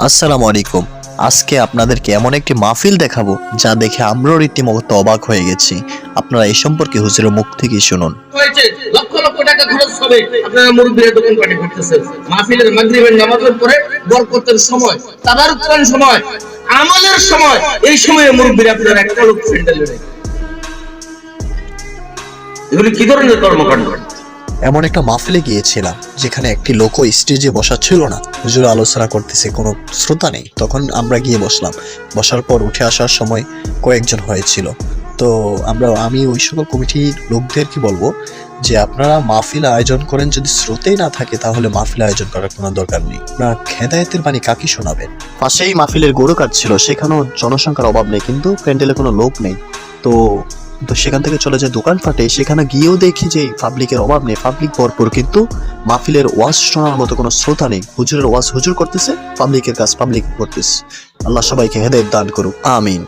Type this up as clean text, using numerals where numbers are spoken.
আসসালামু আলাইকুম। আজকে আপনাদেরকে এমন একটি মাহফিল দেখাবো যা দেখে আমরাও রীতিমতো অবাক হয়ে গেছি। আপনারা এই সম্পর্কে হুজুরের মুখ থেকেই শুনুন। হয়েছে লক্ষ লক্ষ টাকা খরচ হবে, আপনারা মুরব্বীরা দোকান পাটি করতেছেন। মাহফিলের মাগরিবের নামাজের পরে বরকতের সময়, তাবারুক করার সময়, আমলের সময়, এই সময়ে মুরব্বীরা আপনারা একটা লোক প্যান্ডেলে নেই। এগুলি কি ধরনের কর্মকাণ্ড? এমন একটা মাহফিলে গিয়েছিলাম যেখানে একটি লোকও স্টেজে বসা ছিল না। হুজুর আলোচনা করতেছে, কোনো শ্রোতা নেই। তখন আমরা গিয়ে বসলাম। বসার পর উঠে আসার সময় কয়েকজন হয়েছিল। তো আমি ওই সকল কমিটির লোকদেরকে বলবো যে আপনারা মাহফিল আয়োজন করেন, যদি শ্রোতেই না থাকে তাহলে মাহফিল আয়োজন করার কোনো দরকার নেই। আপনারা হেদায়েতের বাণী কাকে শোনাবেন? পাশেই মাহফিলের গরু কাঠ ছিল, সেখানেও জনসংখ্যার অভাব নেই, কিন্তু প্যান্ডেলে কোনো লোক নেই। তো তো সেখান থেকে চলে যায় দোকানপাটে। সেখানে গিয়েও দেখি যে পাবলিকের অভাব নেই, পাবলিক ভরপুর, কিন্তু মাহফিলের ওয়াজ শোনার মতো কোনো শ্রোতা নেই। হুজুরের ওয়াজ হুজুর করতেছে, পাবলিকের কাজ পাবলিক করতেছে। আল্লাহ সবাইকে হেদায়েত দান করুক, আমিন।